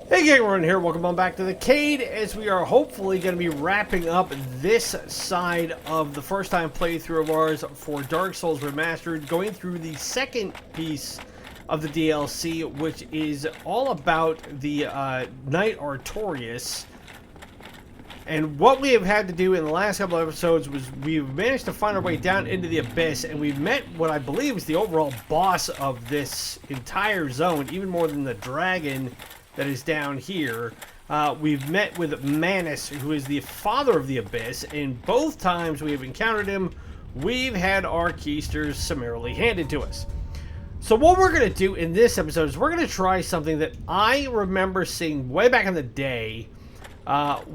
Hey gang, everyone here. Welcome on back to the Cade, as we are hopefully going to be wrapping up this side of the first time playthrough of ours for Dark Souls Remastered, going through the second piece of the DLC, which is all about the Knight Artorias. And what we have had to do in the last couple of episodes was we've managed to find our way down into the Abyss, and we've met what I believe is the overall boss of this entire zone, even more than the dragon that is down here. We've met with Manus, who is the father of the Abyss, and both times we have encountered him, we've had our keysters summarily handed to us. So what we're going to do in this episode is we're going to try something that I remember seeing way back in the day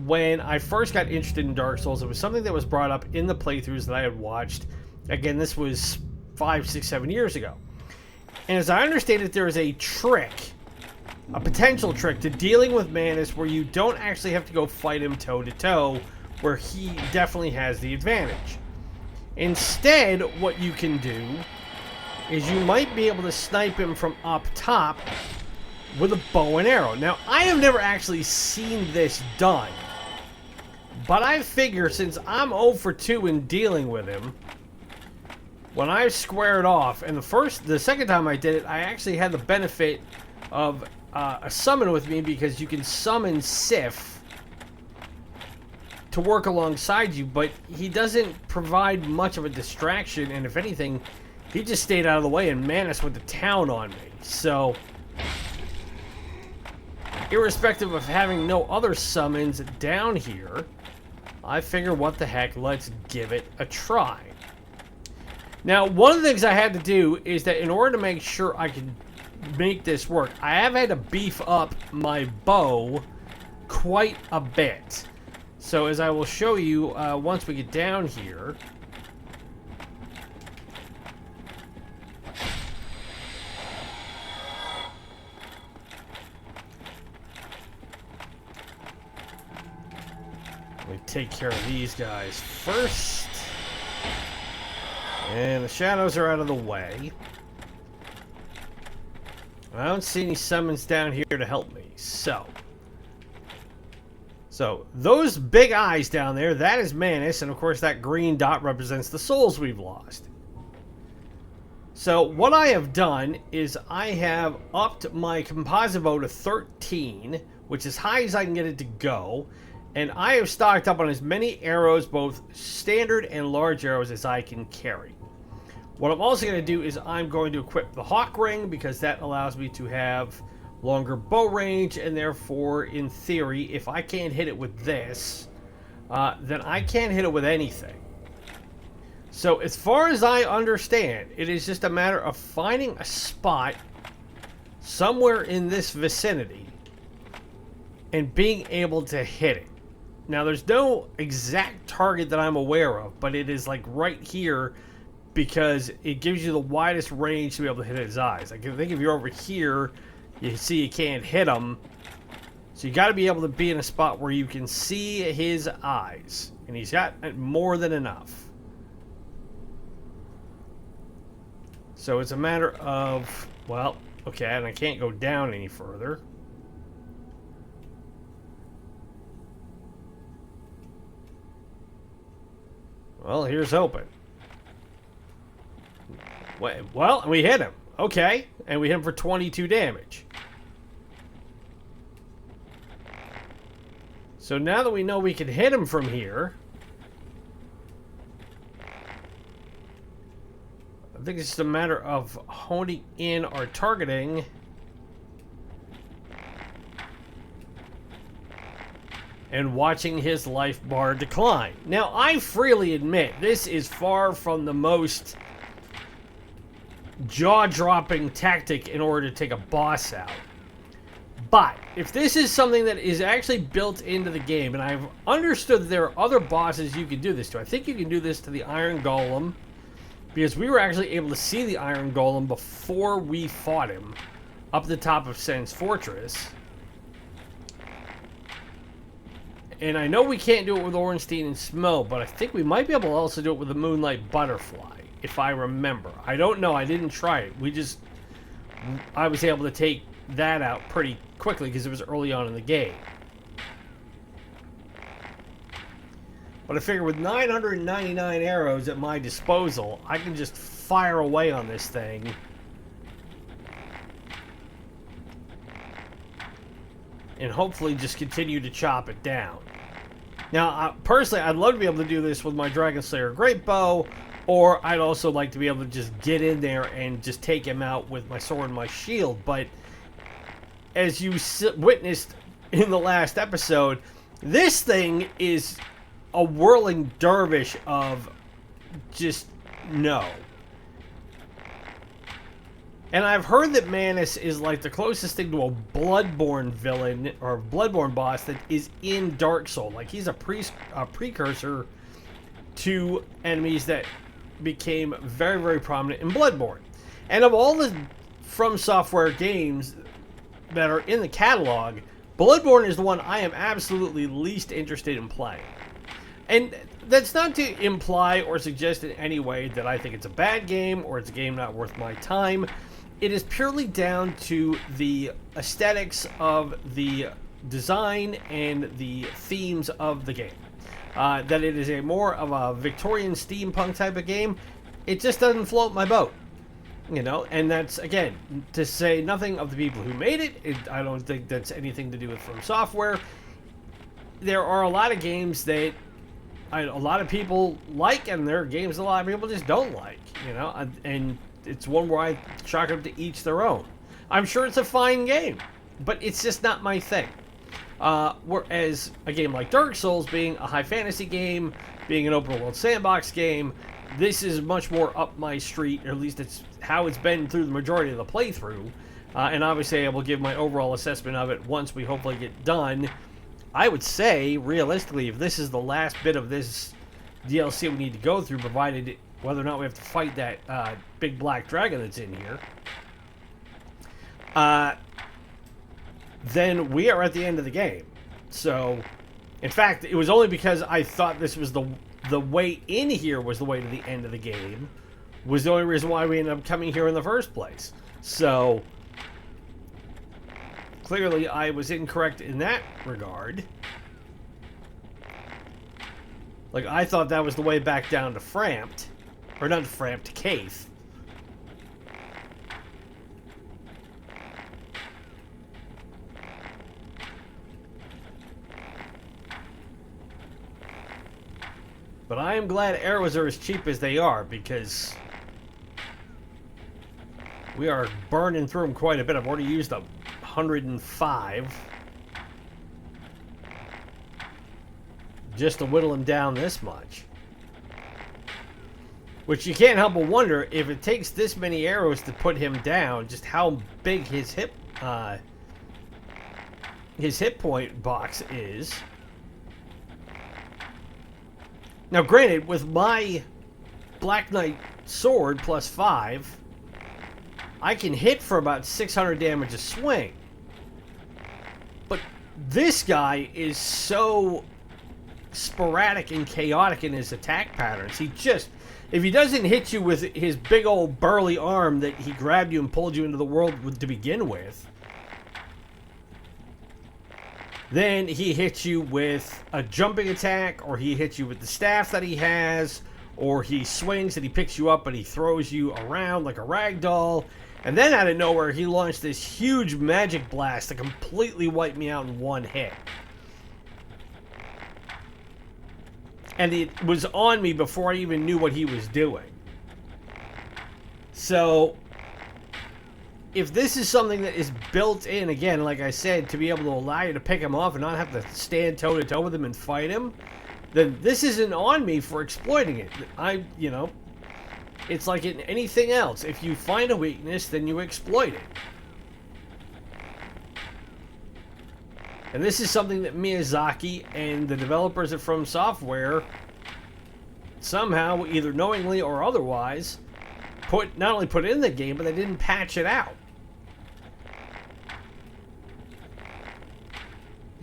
when I first got interested in Dark Souls. It was something that was brought up in the playthroughs that I had watched. Again, this was 5, 6, 7 years ago. And as I understand it, there is a trick, a potential trick to dealing with Manus where you don't actually have to go fight him toe-to-toe, where he definitely has the advantage. Instead, what you can do is you might be able to snipe him from up top with a bow and arrow. Now, I have never actually seen this done, but I figure since I'm 0 for 2 in dealing with him, when I squared off, and the second time I did it, I actually had the benefit of a summon with me, because you can summon Sif to work alongside you, but he doesn't provide much of a distraction, and if anything, he just stayed out of the way and Manus went to town on me. So, irrespective of having no other summons down here, I figure what the heck, let's give it a try. Now, one of the things I had to do is that in order to make sure I could make this work, I have had to beef up my bow quite a bit. So as I will show you once we get down here, let me take care of these guys first, and the shadows are out of the way. I don't see any summons down here to help me. So those big eyes down there, that is Manus, and of course that green dot represents the souls we've lost. So what I have done is I have upped my composite bow to 13, which is as high as I can get it to go, and I have stocked up on as many arrows, both standard and large arrows, as I can carry. What I'm also going to do is I'm going to equip the Hawk Ring, because that allows me to have longer bow range, and therefore, in theory, if I can't hit it with this, then I can't hit it with anything. So as far as I understand, it is just a matter of finding a spot somewhere in this vicinity and being able to hit it. Now, there's no exact target that I'm aware of, but it is like right here, because it gives you the widest range to be able to hit his eyes. I think if you're over here, you see you can't hit him. So you got to be able to be in a spot where you can see his eyes. And he's got more than enough. So it's a matter of, well, okay, and I can't go down any further. Well, here's hoping. Well, we hit him. Okay. And we hit him for 22 damage. So now that we know we can hit him from here, I think it's just a matter of honing in our targeting and watching his life bar decline. Now, I freely admit, this is far from the most jaw-dropping tactic in order to take a boss out. But if this is something that is actually built into the game, and I've understood that there are other bosses you can do this to. I think you can do this to the Iron Golem, because we were actually able to see the Iron Golem before we fought him up the top of Sen's Fortress. And I know we can't do it with Ornstein and Smo, but I think we might be able to also do it with the Moonlight Butterfly, if I remember. I don't know. I didn't try it. I was able to take that out pretty quickly because it was early on in the game. But I figure with 999 arrows at my disposal, I can just fire away on this thing. And hopefully just continue to chop it down. Now, personally, I'd love to be able to do this with my Dragon Slayer Great Bow, or I'd also like to be able to just get in there and just take him out with my sword and my shield. But as you witnessed in the last episode, this thing is a whirling dervish of just no. And I've heard that Manus is like the closest thing to a Bloodborne villain or Bloodborne boss that is in Dark Souls. Like he's a precursor to enemies that became very, very prominent in Bloodborne. And of all the From Software games that are in the catalog, Bloodborne is the one I am absolutely least interested in playing. And that's not to imply or suggest in any way that I think it's a bad game or it's a game not worth my time. It is purely down to the aesthetics of the design and the themes of the game. That it is a more of a Victorian steampunk type of game, it just doesn't float my boat. You know, and that's, again, to say nothing of the people who made it. I don't think that's anything to do with From Software. There are a lot of games that a lot of people like, and there are games a lot of people just don't like, you know, and it's one where I chalk up to each their own. I'm sure it's a fine game, but it's just not my thing. Whereas a game like Dark Souls, being a high fantasy game, being an open world sandbox game, this is much more up my street, or at least it's how it's been through the majority of the playthrough. And obviously I will give my overall assessment of it once we hopefully get done. I would say, realistically, if this is the last bit of this DLC we need to go through, provided whether or not we have to fight that big black dragon that's in here, then we are at the end of the game. So, in fact, it was only because I thought this was the way in here was the way to the end of the game, was the only reason why we ended up coming here in the first place. So, clearly I was incorrect in that regard. Like, I thought that was the way back down to Frampt. Or not to Frampt, to Caith. But I am glad arrows are as cheap as they are, because we are burning through them quite a bit. I've already used 105 just to whittle him down this much. Which you can't help but wonder, if it takes this many arrows to put him down, just how big his hit point box is. Now granted, with my Black Knight sword plus 5, I can hit for about 600 damage a swing. But this guy is so sporadic and chaotic in his attack patterns. If he doesn't hit you with his big old burly arm that he grabbed you and pulled you into the world with to begin with, then he hits you with a jumping attack, or he hits you with the staff that he has, or he swings and he picks you up and he throws you around like a rag doll. And then out of nowhere, he launched this huge magic blast to completely wipe me out in one hit. And it was on me before I even knew what he was doing. So, if this is something that is built in, again, like I said, to be able to allow you to pick him off and not have to stand toe-to-toe with him and fight him, then this isn't on me for exploiting it. It's like in anything else. If you find a weakness, then you exploit it. And this is something that Miyazaki and the developers at From Software somehow, either knowingly or otherwise, not only put in the game, but they didn't patch it out.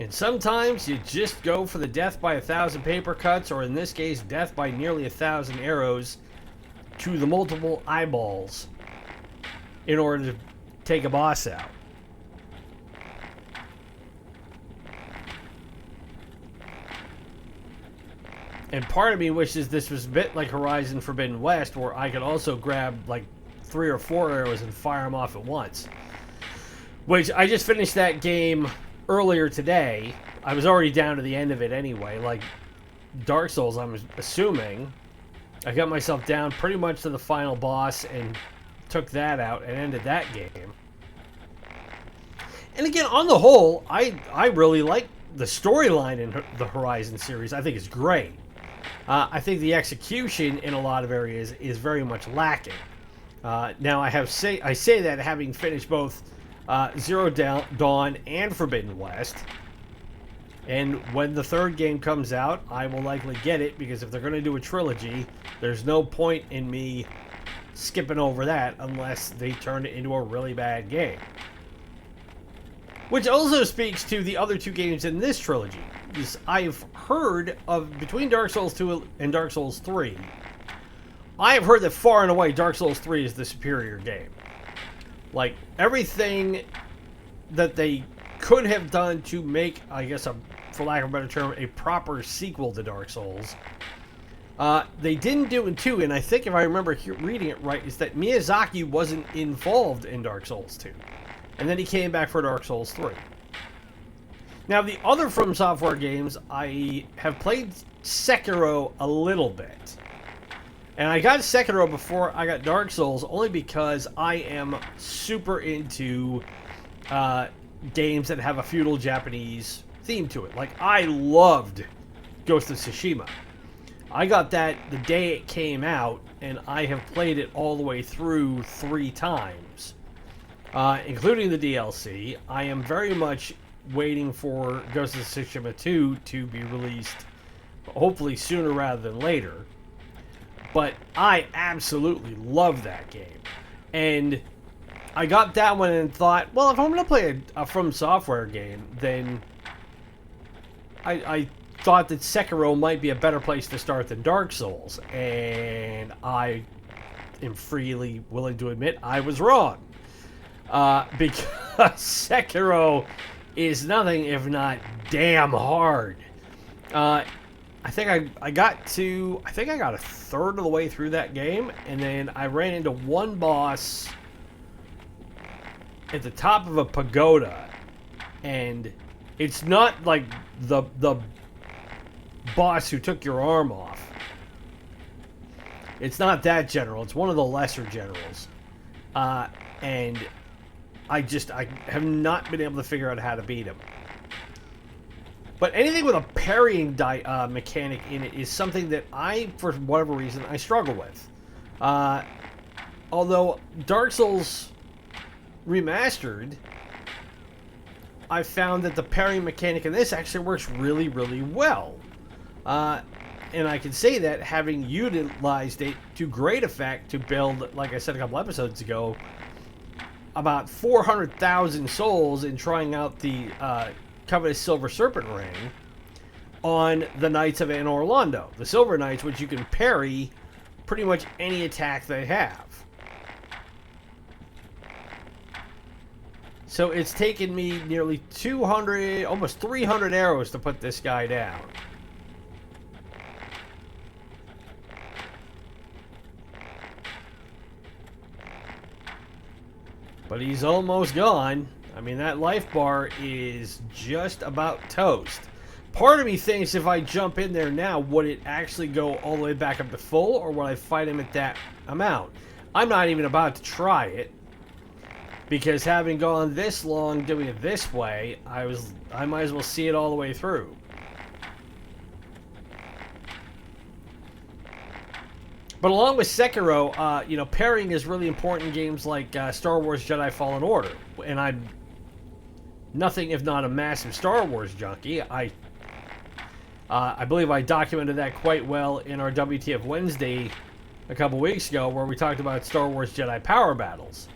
And sometimes you just go for the death by 1,000 paper cuts, or in this case, death by nearly 1,000 arrows to the multiple eyeballs in order to take a boss out. And part of me wishes this was a bit like Horizon Forbidden West, where I could also grab like 3 or 4 arrows and fire them off at once. Which, I just finished that game earlier today. I was already down to the end of it anyway. Like Dark Souls, I'm assuming. I got myself down pretty much to the final boss and took that out and ended that game. And again, on the whole, I really like the storyline in the Horizon series. I think it's great. I think the execution in a lot of areas is very much lacking. Now, I say that having finished both Zero Dawn and Forbidden West. And when the third game comes out, I will likely get it, because if they're going to do a trilogy, there's no point in me skipping over that unless they turn it into a really bad game. Which also speaks to the other 2 games in this trilogy. Because I've heard of, between Dark Souls 2 and Dark Souls 3, I have heard that far and away Dark Souls 3 is the superior game. Like, everything that they could have done to make, I guess, for lack of a better term, a proper sequel to Dark Souls, they didn't do in 2, and I think if I remember reading it right, is that Miyazaki wasn't involved in Dark Souls 2. And then he came back for Dark Souls 3. Now, the other From Software games, I have played Sekiro a little bit. And I got Sekiro before I got Dark Souls, only because I am super into games that have a feudal Japanese theme to it. Like, I loved Ghost of Tsushima. I got that the day it came out, and I have played it all the way through 3 times, including the DLC. I am very much waiting for Ghost of Tsushima 2 to be released, hopefully sooner rather than later. But I absolutely love that game. And I got that one and thought, well, if I'm going to play a From Software game, then I thought that Sekiro might be a better place to start than Dark Souls. And I am freely willing to admit I was wrong. Because Sekiro is nothing if not damn hard. I think I got a third of the way through that game, and then I ran into one boss at the top of a pagoda, and it's not like the boss who took your arm off. It's not that general. It's one of the lesser generals, and I have not been able to figure out how to beat him. But anything with a parrying mechanic in it is something that for whatever reason, I struggle with. Although Dark Souls Remastered, I found that the parrying mechanic in this actually works really, really well. And I can say that having utilized it to great effect to build, like I said a couple episodes ago, about 400,000 souls in trying out the Covetous Silver Serpent Ring on the Knights of Anor Londo. The Silver Knights, which you can parry pretty much any attack they have. So it's taken me nearly 200, almost 300 arrows to put this guy down. But he's almost gone. I mean, that life bar is just about toast. Part of me thinks if I jump in there now, would it actually go all the way back up to full, or would I fight him at that amount? I'm not even about to try it, because having gone this long doing it this way, I might as well see it all the way through. But along with Sekiro, parrying is really important in games like Star Wars Jedi Fallen Order. And I'm nothing if not a massive Star Wars junkie. I believe I documented that quite well in our WTF Wednesday a couple weeks ago, where we talked about Star Wars Jedi Power Battles.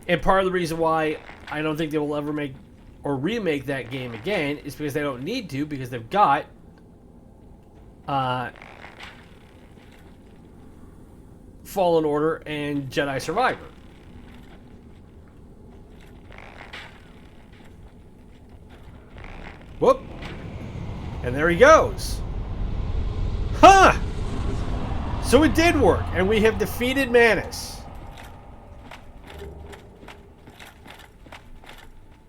And part of the reason why I don't think they will ever make or remake that game again is because they don't need to, because they've got Fallen Order and Jedi Survivor. Whoop. And there he goes. Huh! So it did work, and we have defeated Manus.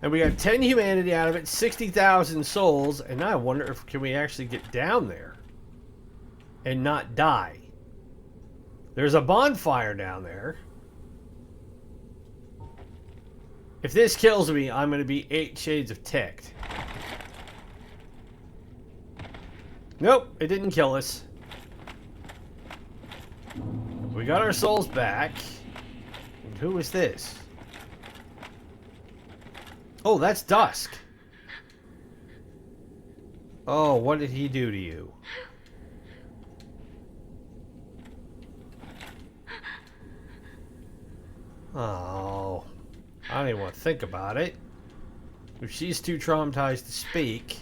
And we got 10 humanity out of it, 60,000 souls, and now I wonder if can we actually get down there and not die. There's a bonfire down there. If this kills me, I'm going to be 8 shades of ticked. Nope, it didn't kill us. We got our souls back. And who is this? Oh, that's Dusk. Oh, what did he do to you? Oh, I don't even want to think about it. If she's too traumatized to speak.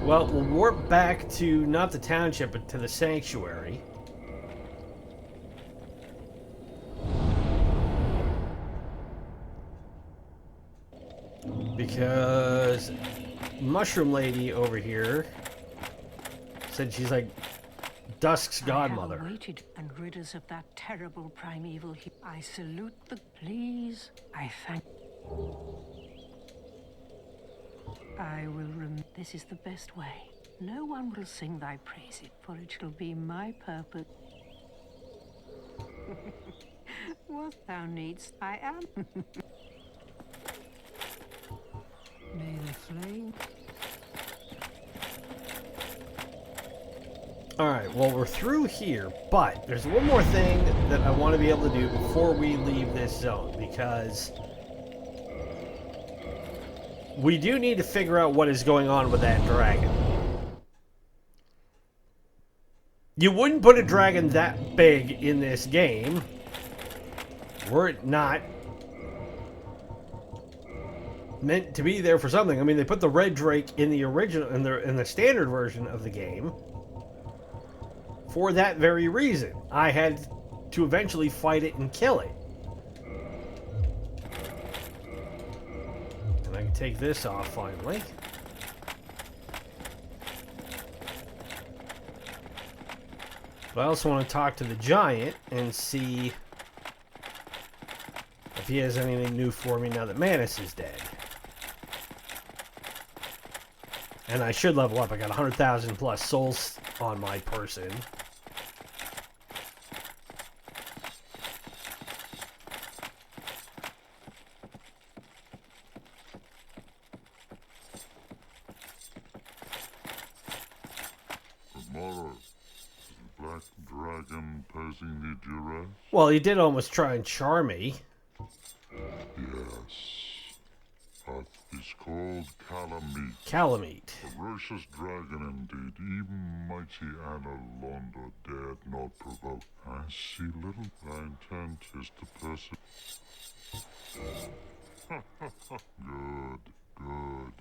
Well, we'll warp back to not the township, but to the sanctuary. Because Mushroom Lady over here said she's like Dusk's godmother. I have awaited and rid us of that terrible primeval. I salute the please. I thank. I will this is the best way. No one will sing thy praises, for it shall be my purpose. What thou needst, I am. May the flame. Alright, well, we're through here, but there's one more thing that I want to be able to do before we leave this zone, because we do need to figure out what is going on with that dragon. You wouldn't put a dragon that big in this game were it not meant to be there for something. I mean, they put the red drake in the original, in the standard version of the game for that very reason. I had to eventually fight it and kill it. And I can take this off finally. But I also want to talk to the giant and see if he has anything new for me now that Manus is dead. And I should level up. I got 100,000 plus souls on my person. Tomorrow, the black dragon posing the duress? Well, he did almost try and charm me. Yes. Is called Calamite. Calamite. Ferocious dragon indeed. Even mighty Anna Londo dared not provoke. I see little. Thy intent is to persecute. Good, good.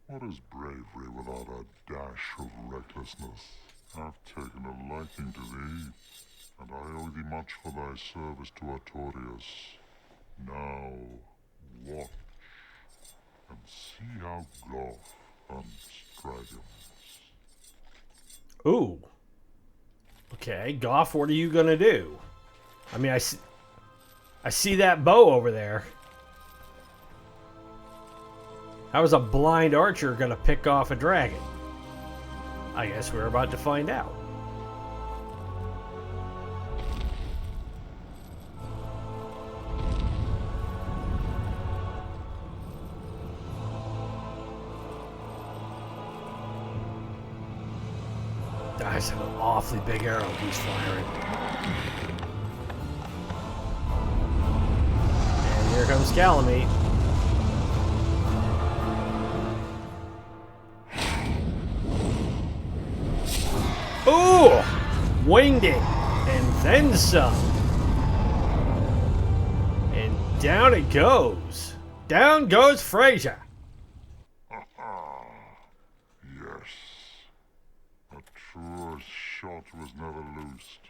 What is bravery without a dash of recklessness? I've taken a liking to thee, and I owe thee much for thy service to Artorias. Now, watch and see how Goth hunts dragons. Ooh. Okay, Goff, what are you gonna do? I mean, I see that bow over there. How is a blind archer gonna pick off a dragon? I guess we're about to find out. That's an awfully big arrow he's firing. And here comes Calamite. Ooh! Winged it! And then some. And down it goes. Down goes Frazier. Ha ha! shot was never loosed.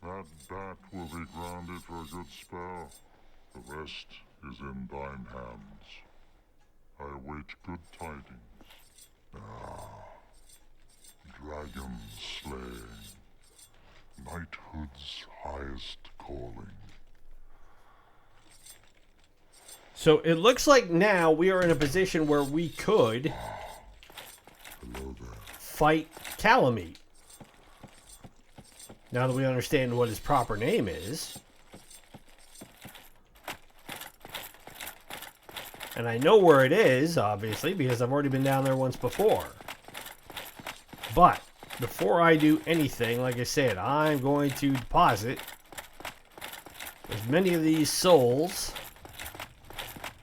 That bat will be grounded for a good spell. The rest is in thine hands. I await good tidings. Dragon slaying. Knighthood's highest calling. So it looks like now we are in a position where we could Hello there. fight Calamite. Now that we understand what his proper name is. And I know where it is, obviously, because I've already been down there once before. But before I do anything, like I said, I'm going to deposit as many of these souls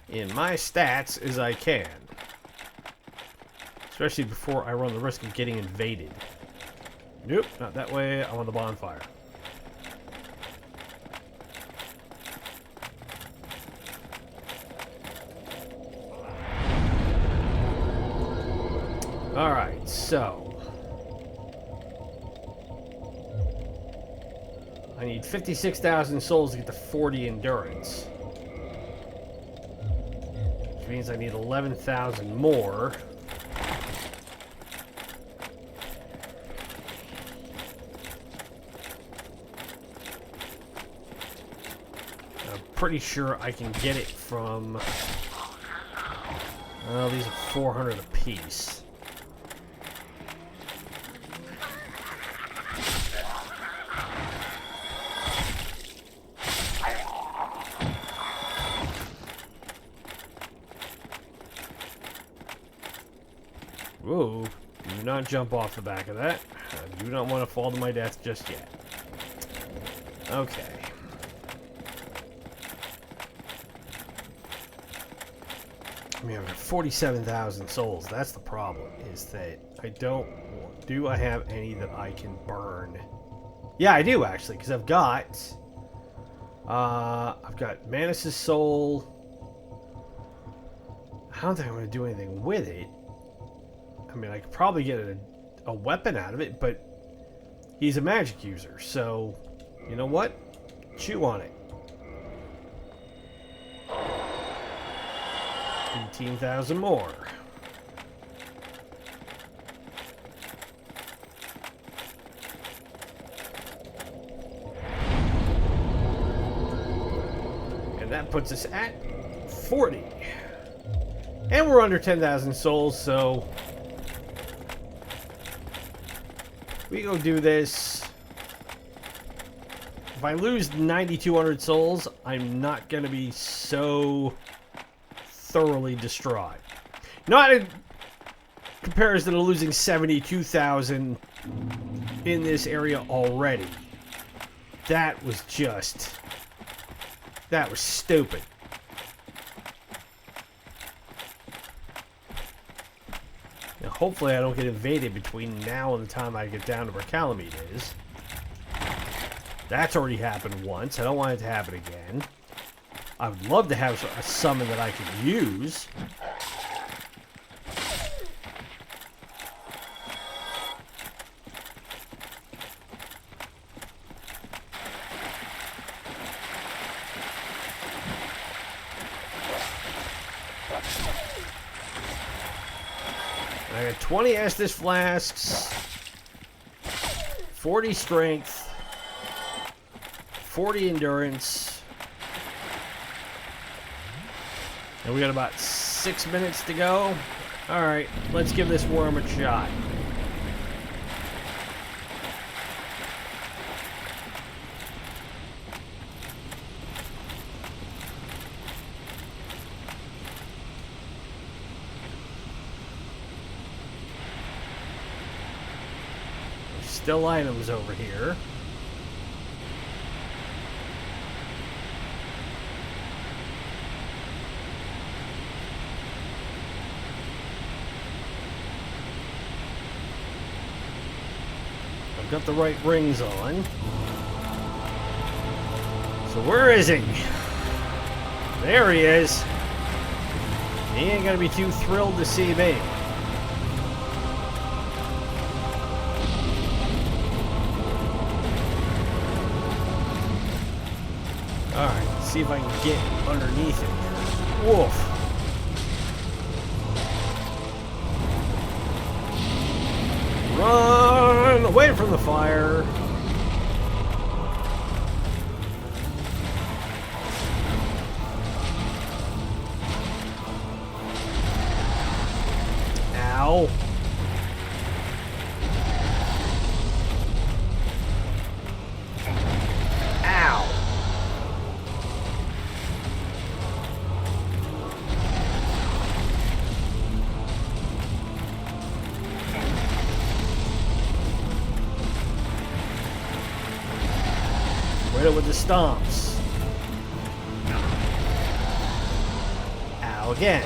in my stats as I can. Especially before I run the risk of getting invaded. Nope, not that way. I'm on the bonfire. Alright, so I need 56,000 souls to get to 40 endurance. Which means I need 11,000 more. I'm pretty sure I can get it from... Well, these are 400 apiece. Whoa, do not jump off the back of that. I do not want to fall to my death just yet. Okay. I mean, I've got 47,000 souls. That's the problem, is that I don't... Do I have any that I can burn? Yeah, I do, actually, because I've got Manus' soul. I don't think I'm going to do anything with it. I mean, I could probably get a weapon out of it, but he's a magic user, so you know what? Chew on it. 18,000 more. And that puts us at 40. And we're under 10,000 souls, so we go do this. If I lose 9,200 souls, I'm not going to be so thoroughly distraught. Not in comparison to losing 72,000 in this area already. That was just... That was stupid. Now, hopefully I don't get invaded between now and the time I get down to where Calamite is. That's already happened once. I don't want it to happen again. I would love to have a summon that I could use. I got 20 Estus flasks, 40 strength, 40 endurance, and we got about 6 minutes to go. Alright, let's give this worm a shot. Still items over here. I've got the right rings on. So where is he? There he is. He ain't gonna be too thrilled to see me. see if I can get underneath it. Woof. Run away from the fire. Ow. Ow. Hit it with the stomps. Ow again.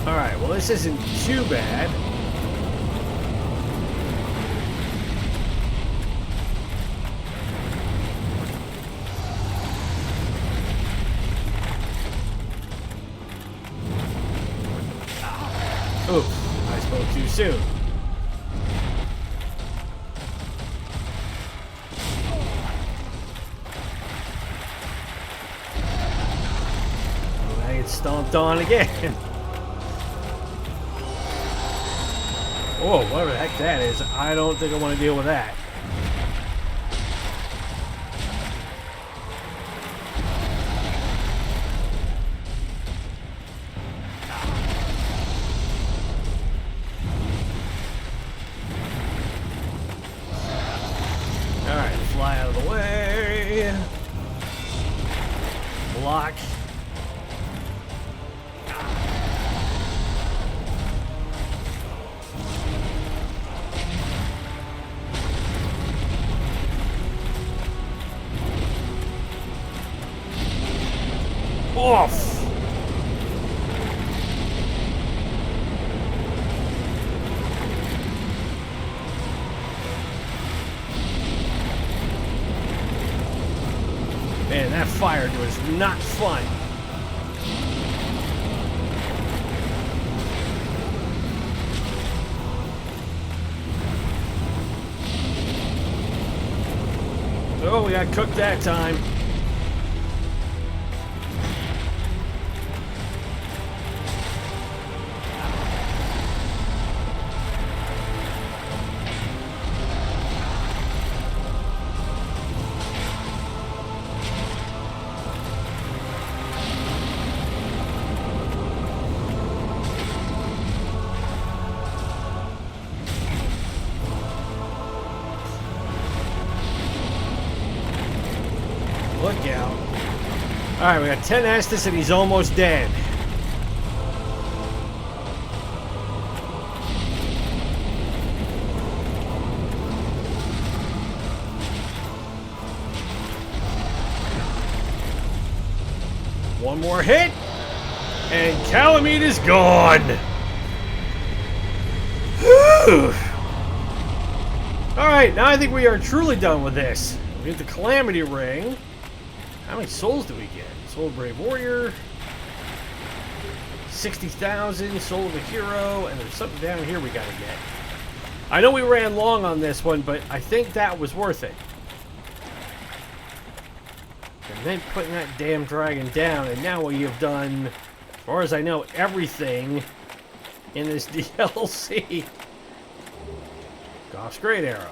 Alright, well this isn't too bad. Oops, I spoke too soon. I get stomped on again. Whoa, whatever the heck that is, I don't think I want to deal with that. Alright, fly out of the way. Block. Off! Man, that fire was not fun. Oh, we got cooked that time. Look out. Alright, we got 10 Estus and he's almost dead. One more hit, and Calamite is gone. Alright, now I think we are truly done with this. We have the Calamity Ring. How many souls do we get? Soul of Brave Warrior. 60,000. Soul of a Hero. And there's something down here we gotta get. I know we ran long on this one, but I think that was worth it. And then putting that damn dragon down, and now we have done, as far as I know, everything in this DLC. Goff's Great Arrow.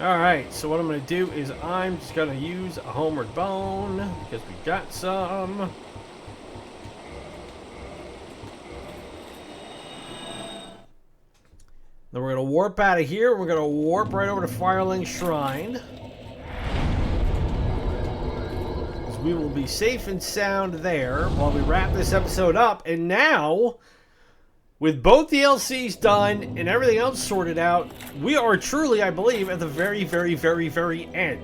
Alright, so what I'm going to do is I'm just going to use a Homeward Bone, because we got some. Then we're going to warp out of here. We're going to warp right over to Firelink Shrine. So we will be safe and sound there while we wrap this episode up. And now, with both DLCs done and everything else sorted out, we are truly, I believe, at the very, very, very, very end.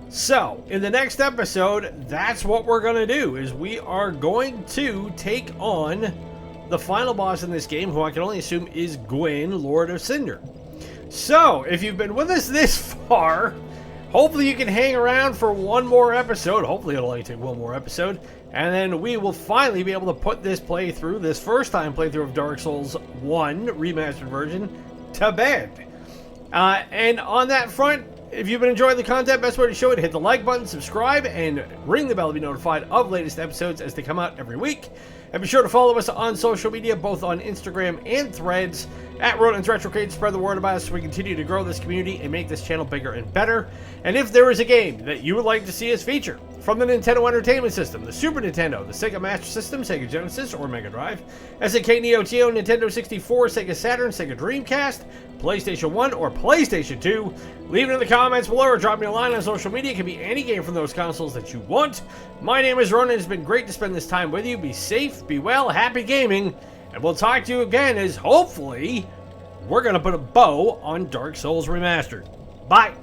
So, in the next episode, that's what we're going to do, is we are going to take on the final boss in this game, who I can only assume is Gwyn, Lord of Cinder. So, if you've been with us this far, hopefully you can hang around for one more episode. Hopefully it'll only take one more episode. And then we will finally be able to put this playthrough, this first time playthrough of Dark Souls 1 remastered version, to bed. And on that front, if you've been enjoying the content, best way to show it, hit the like button, subscribe, and ring the bell to be notified of latest episodes as they come out every week. And be sure to follow us on social media, both on Instagram and Threads, at Retrocade. Spread the word about us so we continue to grow this community and make this channel bigger and better. And if there is a game that you would like to see us feature from the Nintendo Entertainment System, the Super Nintendo, the Sega Master System, Sega Genesis, or MegaDrive, SNK, Neo-Geo, Nintendo 64, Sega Saturn, Sega Dreamcast, PlayStation 1, or PlayStation 2, leave it in the comments below or drop me a line on social media. It can be any game from those consoles that you want. My name is Ronan. It's been great to spend this time with you. Be safe, be well, happy gaming, and we'll talk to you again as hopefully we're going to put a bow on Dark Souls Remastered. Bye!